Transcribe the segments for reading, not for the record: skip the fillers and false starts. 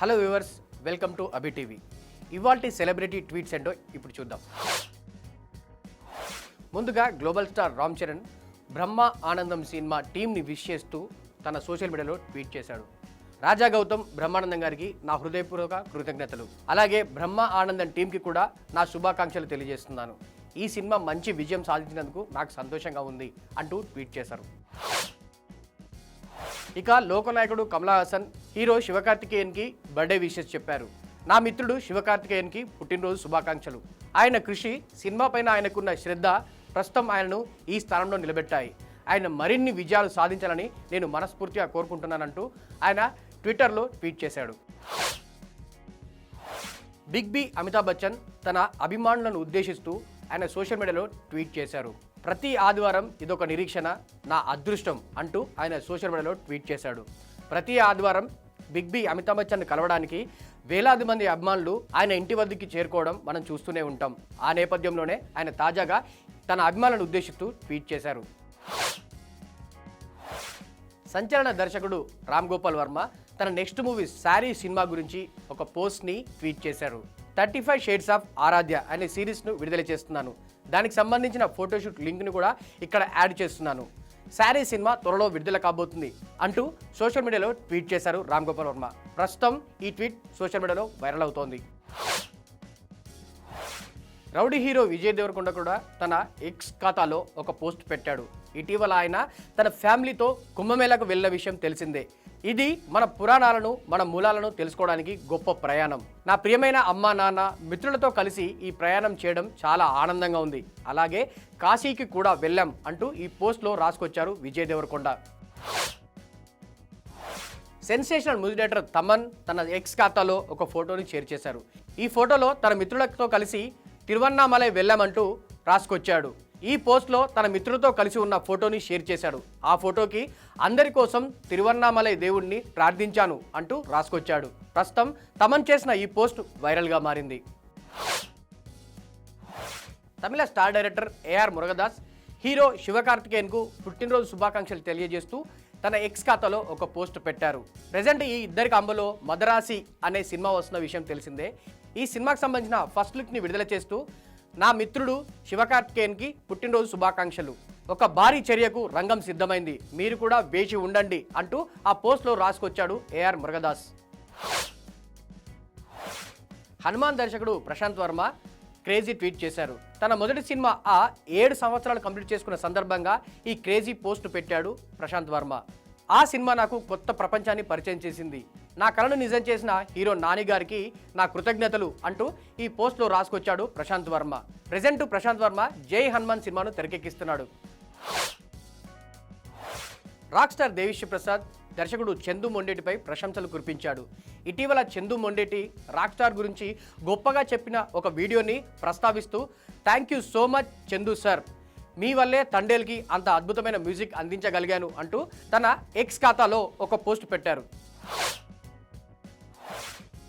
Hello viewers, welcome to Abhi TV. ఇవాల్టి celebrity tweets ఏంటో ఇప్పుడు చూద్దాం. ముందుగా గ్లోబల్ స్టార్ రామ్ చరణ్ బ్రహ్మ ఆనందం సినిమా టీంని విష్ చేస్తూ తన సోషల్ మీడియాలో ట్వీట్ చేశాడు. రాజా గౌతమ్ బ్రహ్మానందం గారికి నా హృదయపూర్వక కృతజ్ఞతలు, అలాగే బ్రహ్మ ఆనందం టీంకి కూడా నా శుభాకాంక్షలు తెలియజేస్తున్నాను. ఈ సినిమా మంచి విజయం సాధించినందుకు నాకు సంతోషంగా ఉంది అంటూ ట్వీట్ చేశారు. ఇక లోకనాయకుడు కమల్ హాసన్ హీరో శివకార్తికేయన్కి బర్త్డే విషెస్ చెప్పారు. నా మిత్రుడు శివకార్తికేయన్కి పుట్టినరోజు శుభాకాంక్షలు. ఆయన కృషి, సినిమా పైన ఆయనకున్న శ్రద్ధ ప్రస్తుతం ఆయనను ఈ స్థానంలో నిలబెట్టాయి. ఆయన మరిన్ని విజయాలు సాధించాలని నేను మనస్ఫూర్తిగా కోరుకుంటున్నానంటూ ఆయన ట్విట్టర్లో ట్వీట్ చేశాడు. బిగ్ బి అమితాబ్ బచ్చన్ తన అభిమానులను ఉద్దేశిస్తూ ఆయన సోషల్ మీడియాలో ట్వీట్ చేశారు. ప్రతి ఆదివారం ఇదొక నిరీక్షణ, నా అదృష్టం అంటూ ఆయన సోషల్ మీడియాలో ట్వీట్ చేశాడు. ప్రతి ఆదివారం బిగ్ బి అమితాబ్ బచ్చన్ కలవడానికి వేలాది మంది అభిమానులు ఆయన ఇంటి వద్దకి చేరుకోవడం మనం చూస్తూనే ఉంటాం. ఆ నేపథ్యంలోనే ఆయన తాజాగా తన అభిమానులను ఉద్దేశిస్తూ ట్వీట్ చేశారు. సంచలన దర్శకుడు రామ్ గోపాల్ వర్మ తన నెక్స్ట్ మూవీ శారీ సినిమా గురించి ఒక పోస్ట్ని ట్వీట్ చేశారు. 35 షేడ్స్ ఆఫ్ ఆరాధ్య అనే సిరీస్ను విడుదల చేస్తున్నాను. దానికి సంబంధించిన ఫోటోషూట్ లింక్ను కూడా ఇక్కడ యాడ్ చేస్తున్నాను. శారీ సినిమా త్వరలో విడుదల కాబోతుంది అంటూ సోషల్ మీడియాలో ట్వీట్ చేశారు రామ్ గోపాల్ వర్మ. ప్రస్తుతం ఈ ట్వీట్ సోషల్ మీడియాలో వైరల్ అవుతోంది. రౌడీ హీరో విజయ్ దేవరకొండ కూడా తన ఎక్స్ ఖాతాలో ఒక పోస్ట్ పెట్టాడు. ఇటీవల ఆయన తన ఫ్యామిలీతో కుంభమేళకు వెళ్ళిన విషయం తెలిసిందే. ఇది మన పురాణాలను, మన మూలాలను తెలుసుకోవడానికి గొప్ప ప్రయాణం. నా ప్రియమైన అమ్మా నాన్న మిత్రులతో కలిసి ఈ ప్రయాణం చేయడం చాలా ఆనందంగా ఉంది. అలాగే కాశీకి కూడా వెళ్ళాం అంటూ ఈ పోస్ట్లో రాసుకొచ్చారు Vijay Deverakonda. Sensational music director Thaman తన ఎక్స్ ఖాతాలో ఒక ఫోటోని షేర్ చేశారు. ఈ ఫోటోలో తన మిత్రులతో కలిసి తిరువన్నామలై వెళ్ళామంటూ రాసుకొచ్చాడు. ఈ పోస్ట్లో తన మిత్రులతో కలిసి ఉన్న ఫోటోని షేర్ చేశాడు. ఆ ఫోటోకి అందరి కోసం తిరువన్నామలై దేవుణ్ణి ప్రార్థించాను అంటూ రాసుకొచ్చాడు. ప్రస్తుతం తమన్ చేసిన ఈ పోస్ట్ వైరల్గా మారింది. Tamil star director AR Murugadoss hero శివకార్తికేయన్కు పుట్టినరోజు శుభాకాంక్షలు తెలియజేస్తూ తన ఎక్స్ ఖాతాలో ఒక పోస్ట్ పెట్టారు. ప్రజెంట్ ఈ ఇద్దరి కాంబోలో మదరాసి అనే సినిమా వస్తున్న విషయం తెలిసిందే. ఈ సినిమాకి సంబంధించిన ఫస్ట్ లుక్ని విడుదల చేస్తూ నా మిత్రుడు శివకార్తికేయన్కి పుట్టినరోజు శుభాకాంక్షలు, ఒక భారీ చర్యకు రంగం సిద్ధమైంది, మీరు కూడా వేచి ఉండండి అంటూ ఆ పోస్ట్లో రాసుకొచ్చాడు ఏఆర్ మురుగదాస్. హనుమాన్ దర్శకుడు ప్రశాంత్ వర్మ క్రేజీ ట్వీట్ చేశారు. తన మొదటి సినిమా 7 సంవత్సరాలు కంప్లీట్ చేసుకున్న సందర్భంగా ఈ క్రేజీ పోస్ట్ పెట్టాడు ప్రశాంత్ వర్మ. ఆ సినిమా నాకు కొత్త ప్రపంచాన్ని పరిచయం చేసింది. నా కలను నిజం చేసిన హీరో నాని గారికి నా కృతజ్ఞతలు అంటూ ఈ పోస్ట్లో రాసుకొచ్చాడు ప్రశాంత్ వర్మ. ప్రెజెంట్ ప్రశాంత్ వర్మ జై హనుమాన్ సినిమాను తెరకెక్కిస్తున్నాడు. రాక్ స్టార్ దేవిశ్రీ ప్రసాద్ దర్శకుడు చందు మొండేటిపై ప్రశంసలు కురిపించాడు. ఇటీవల చందు మొండేటి రాక్ స్టార్ గురించి గొప్పగా చెప్పిన ఒక వీడియోని ప్రస్తావిస్తూ thank you so much Chandu sir, మీ వల్లే తండేల్కి అంత అద్భుతమైన మ్యూజిక్ అందించగలిగాను అంటూ తన ఎక్స్ ఖాతాలో ఒక పోస్ట్ పెట్టారు.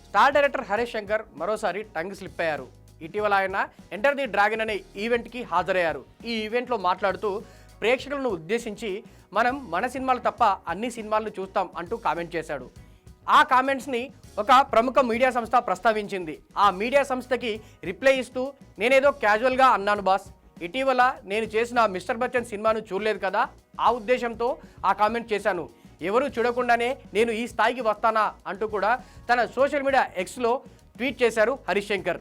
స్టార్ డైరెక్టర్ హరీష్ శంకర్ మరోసారి టంగ్ స్లిప్ అయ్యారు. ఇటీవల ఆయన ఎంటర్ ది డ్రాగన్ అనే ఈవెంట్కి హాజరయ్యారు. ఈ ఈవెంట్లో మాట్లాడుతూ ప్రేక్షకులను ఉద్దేశించి మనం మన సినిమాలు తప్ప అన్ని సినిమాలను చూస్తాం అంటూ కామెంట్ చేశాడు. ఆ కామెంట్స్ని ఒక ప్రముఖ మీడియా సంస్థ ప్రస్తావించింది. ఆ మీడియా సంస్థకి రిప్లై ఇస్తూ నేనేదో క్యాజువల్గా అన్నాను బాస్, ఇటీవల నేను చేసిన మిస్టర్ బచ్చన్ సినిమాను చూడలేదు కదా, ఆ ఉద్దేశంతో ఆ కామెంట్ చేశాను, ఎవరు చూడకుండానే నేను ఈ స్థాయికి వస్తానా అంటూ కూడా తన సోషల్ మీడియా ఎక్స్లో ట్వీట్ చేశారు హరీష్ శంకర్.